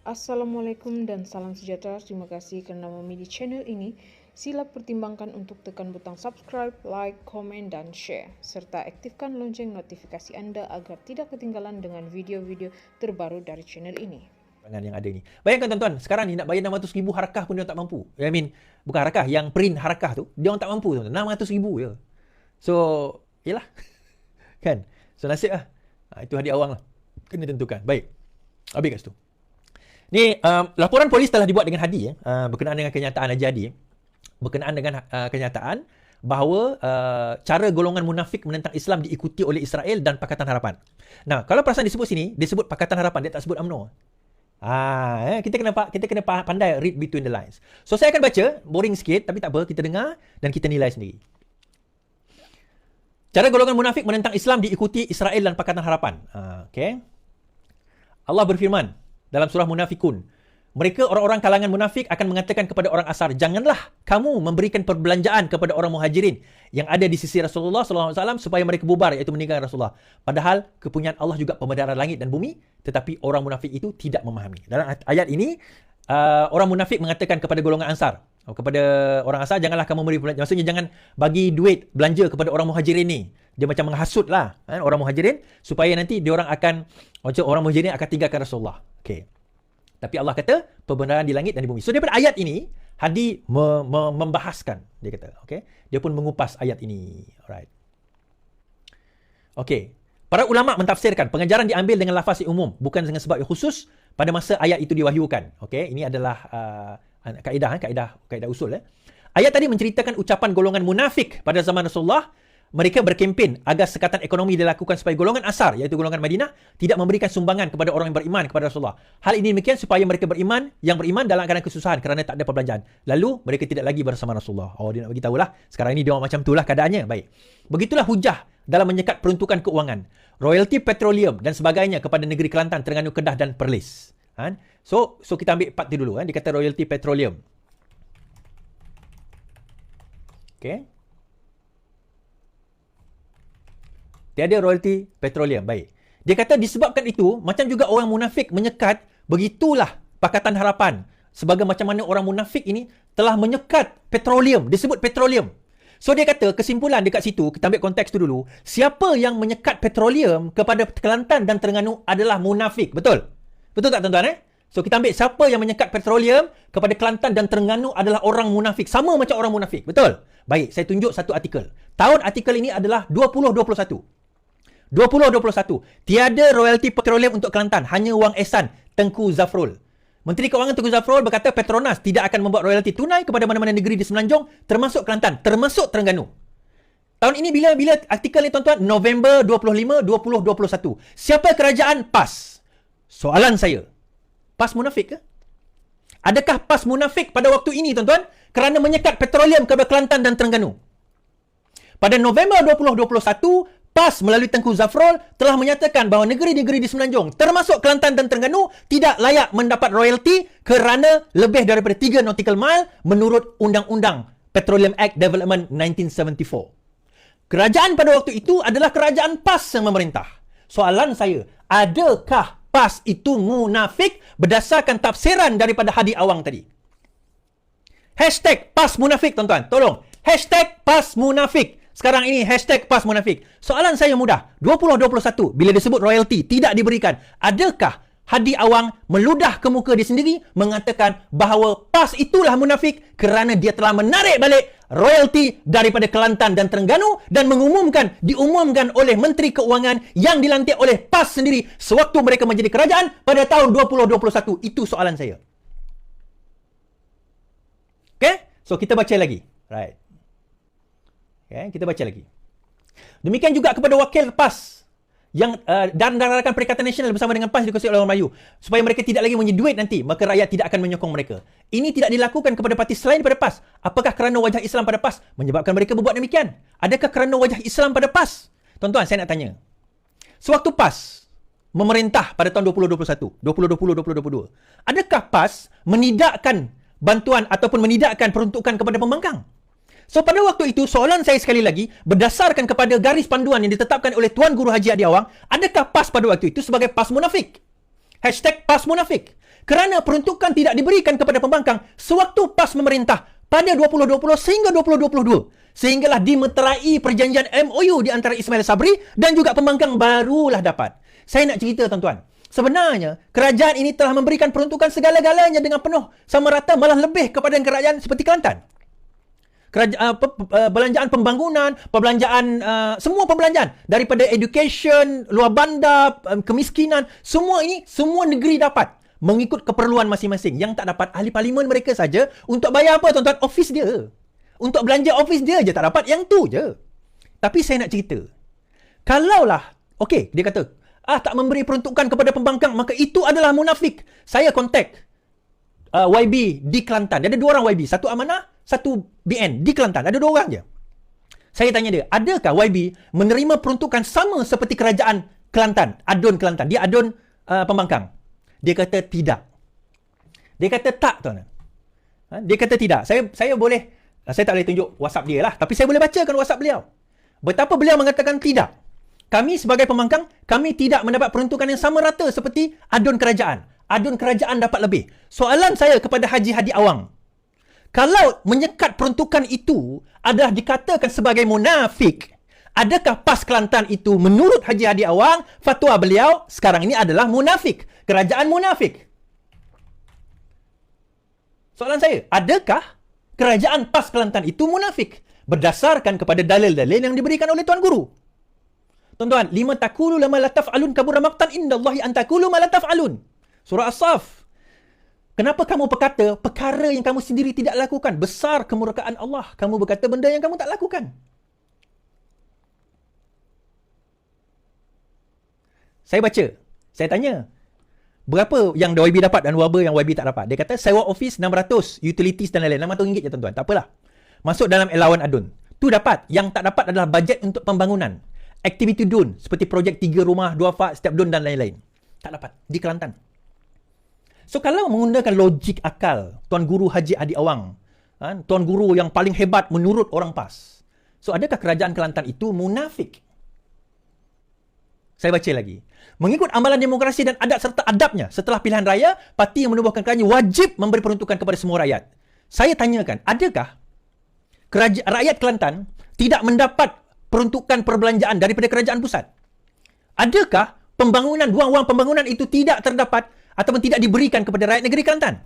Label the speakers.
Speaker 1: Assalamualaikum dan salam sejahtera. Terima kasih kerana memilih channel ini. Sila pertimbangkan untuk tekan butang subscribe, like, komen dan share. Serta aktifkan lonceng notifikasi anda agar tidak ketinggalan dengan video-video terbaru dari channel ini.
Speaker 2: Yang ada ni. Bayangkan tuan-tuan, sekarang ni nak bayar 600,000 harakah pun dia tak mampu. Bukan harakah, yang print harakah tu, dia orang tak mampu tuan-tuan. 600,000 je. So, yelah. Kan? So, nasib lah. Itu hadiah awang lah. Kena tentukan. Baik. Habis kat situ. Ni, laporan polis telah dibuat dengan Hadi berkenaan dengan kenyataan Haji Hadi. Berkenaan dengan kenyataan bahawa cara golongan munafik menentang Islam diikuti oleh Israel dan Pakatan Harapan. Nah, kalau perasan disebut sini, dia sebut Pakatan Harapan, dia tak sebut UMNO. Kita kena pandai read between the lines. So, saya akan baca, boring sikit, tapi tak apa, kita dengar dan kita nilai sendiri. Cara golongan munafik menentang Islam diikuti Israel dan Pakatan Harapan. Okay. Allah berfirman dalam surah Munafikun, mereka orang-orang kalangan munafik akan mengatakan kepada orang asar, janganlah kamu memberikan perbelanjaan kepada orang muhajirin yang ada di sisi Rasulullah SAW supaya mereka bubar, iaitu meninggalkan Rasulullah. Padahal kepunyaan Allah juga pemedaran langit dan bumi, tetapi orang munafik itu tidak memahami. Dalam ayat ini, orang munafik mengatakan kepada golongan ansar, kepada orang asar, janganlah kamu memberi perbelanjaan. Maksudnya jangan bagi duit belanja kepada orang muhajirin ni. Dia macam menghasut lah orang muhajirin supaya nanti diorang akan, orang muhajirin akan tinggalkan Rasulullah. Okay. Tapi Allah kata pembenaran di langit dan di bumi. So daripada ayat ini, Hadi membahaskan, dia kata. Okay. Dia pun mengupas ayat ini. Alright. Okay. Para ulama' mentafsirkan pengajaran diambil dengan lafaz yang umum, bukan dengan sebab yang khusus pada masa ayat itu diwahyukan. Okay. Ini adalah kaedah usul. Ayat tadi menceritakan ucapan golongan munafik pada zaman Rasulullah. Mereka berkempen agar sekatan ekonomi dilakukan supaya golongan asar, iaitu golongan Madinah, tidak memberikan sumbangan kepada orang yang beriman kepada Rasulullah. Hal ini demikian supaya mereka yang beriman dalam keadaan kesusahan kerana tak ada perbelanjaan. Lalu mereka tidak lagi bersama Rasulullah. Dia nak bagi tahulah, sekarang ini dia orang macam itulah keadaannya. Baik. Begitulah hujah dalam menyekat peruntukan keuangan, royalti petroleum dan sebagainya kepada negeri Kelantan, Terengganu, Kedah dan Perlis. So kita ambil part tu dulu. Dia kata royalti petroleum. Okay. Tiada royalti petroleum. Baik. Dia kata disebabkan itu, macam juga orang munafik menyekat, begitulah Pakatan Harapan. Sebagai macam mana orang munafik ini telah menyekat petroleum. Disebut petroleum. So dia kata, kesimpulan dekat situ, kita ambil konteks tu dulu. Siapa yang menyekat petroleum kepada Kelantan dan Terengganu adalah munafik. Betul? Betul tak tuan-tuan? So kita ambil siapa yang menyekat petroleum kepada Kelantan dan Terengganu adalah orang munafik. Sama macam orang munafik. Betul? Baik, saya tunjuk satu artikel. Tahun artikel ini adalah 2021. 2021. Tiada royalti petroleum untuk Kelantan, hanya wang ehsan Tengku Zafrul. Menteri Keuangan Tengku Zafrul berkata Petronas tidak akan membuat royalti tunai kepada mana-mana negeri di Semenanjung, termasuk Kelantan, termasuk Terengganu. Tahun ini bila artikel ni tuan-tuan? November 25, 2021. Siapa kerajaan? PAS. Soalan saya, PAS munafik ke? Adakah PAS munafik pada waktu ini tuan-tuan kerana menyekat petroleum kepada Kelantan dan Terengganu? Pada November 2021, PAS melalui Tengku Zafrul telah menyatakan bahawa negeri-negeri di Semenanjung, termasuk Kelantan dan Terengganu, tidak layak mendapat royalti kerana lebih daripada 3 nautical mile menurut Undang-Undang Petroleum Act Development 1974. Kerajaan pada waktu itu adalah kerajaan PAS yang memerintah. Soalan saya, adakah PAS itu munafik berdasarkan tafsiran daripada Hadi Awang tadi? Hashtag PAS munafik tuan-tuan. Tolong. Hashtag PAS munafik. Sekarang ini hashtag PAS munafik. Soalan saya mudah. 2021 bila disebut royalti tidak diberikan. Adakah Hadi Awang meludah ke muka dia sendiri mengatakan bahawa PAS itulah munafik kerana dia telah menarik balik royalti daripada Kelantan dan Terengganu dan diumumkan oleh Menteri Keuangan yang dilantik oleh PAS sendiri sewaktu mereka menjadi kerajaan pada tahun 2021. Itu soalan saya. Okay? So kita baca lagi. Right. Okay, kita baca lagi. Demikian juga kepada wakil PAS yang dan rakan Perikatan Nasional bersama dengan PAS dikuasai oleh orang Melayu supaya mereka tidak lagi punya duit nanti, maka rakyat tidak akan menyokong mereka. Ini tidak dilakukan kepada parti selain daripada PAS. Apakah kerana wajah Islam pada PAS menyebabkan mereka berbuat demikian? Adakah kerana wajah Islam pada PAS? Tuan-tuan, saya nak tanya. Sewaktu PAS memerintah pada tahun 2021, 2020-2022, adakah PAS menidakkan bantuan ataupun menidakkan peruntukan kepada pembangkang? So pada waktu itu, soalan saya sekali lagi, berdasarkan kepada garis panduan yang ditetapkan oleh Tuan Guru Haji Hadi Awang, adakah PAS pada waktu itu sebagai PAS munafik? Hashtag PAS munafik. Kerana peruntukan tidak diberikan kepada pembangkang sewaktu PAS memerintah pada 2020 sehingga 2022. Sehinggalah dimeterai perjanjian MOU di antara Ismail Sabri dan juga pembangkang barulah dapat. Saya nak cerita tuan-tuan. Sebenarnya, kerajaan ini telah memberikan peruntukan segala-galanya dengan penuh, sama rata malah lebih kepada kerajaan seperti Kelantan. Belanjaan pembangunan, perbelanjaan, semua perbelanjaan. Daripada education, luar bandar, kemiskinan, semua ini, semua negeri dapat. Mengikut keperluan masing-masing. Yang tak dapat, ahli parlimen mereka saja untuk bayar apa tuan-tuan? Office dia. Untuk belanja office dia je tak dapat, yang tu je. Tapi saya nak cerita. Kalaulah, okey, dia kata, tak memberi peruntukan kepada pembangkang, maka itu adalah munafik. Saya kontak YB di Kelantan. Dia ada 2 orang YB. Satu Amanah, satu BN di Kelantan. Ada 2 orang je. Saya tanya dia, adakah YB menerima peruntukan sama seperti kerajaan Kelantan? Adun Kelantan. Dia adun pembangkang. Dia kata tidak. Dia kata tak, tuan. Dia kata tidak. Saya boleh, saya tak boleh tunjuk WhatsApp dia lah. Tapi saya boleh bacakan WhatsApp beliau. Betapa beliau mengatakan tidak. Kami sebagai pembangkang, kami tidak mendapat peruntukan yang sama rata seperti adun kerajaan. Adun kerajaan dapat lebih. Soalan saya kepada Haji Hadi Awang, kalau menyekat peruntukan itu adalah dikatakan sebagai munafik, adakah PAS Kelantan itu menurut Haji Hadi Awang, fatwa beliau sekarang ini adalah munafik? Kerajaan munafik. Soalan saya, adakah kerajaan PAS Kelantan itu munafik? Berdasarkan kepada dalil-dalil yang diberikan oleh Tuan Guru. Tuan-tuan, lima takulu lama la taf'alun kabura maqtan indallahi an taqulu ma la taf'alun. Surah As-Saff. Kenapa kamu berkata perkara yang kamu sendiri tidak lakukan? Besar kemurkaan Allah. Kamu berkata benda yang kamu tak lakukan. Saya baca. Saya tanya. Berapa yang YB dapat dan berapa yang YB tak dapat? Dia kata sewa office 600, utilities dan lain-lain. RM600 je tuan-tuan. Tak apalah. Masuk dalam allowance adun. Tu dapat. Yang tak dapat adalah bajet untuk pembangunan. Aktiviti DUN seperti projek 3 rumah, 2 fak, setiap DUN dan lain-lain. Tak dapat. Di Kelantan. So kalau menggunakan logik akal Tuan Guru Haji Hadi Awang, Tuan Guru yang paling hebat menurut orang PAS, so adakah kerajaan Kelantan itu munafik? Saya baca lagi. Mengikut amalan demokrasi dan adat serta adabnya, setelah pilihan raya, parti yang menubuhkan kerajaan wajib memberi peruntukan kepada semua rakyat. Saya tanyakan, adakah rakyat Kelantan tidak mendapat peruntukan perbelanjaan daripada kerajaan pusat? Adakah pembangunan, wang-wang pembangunan itu tidak terdapat ataupun tidak diberikan kepada rakyat negeri Kelantan?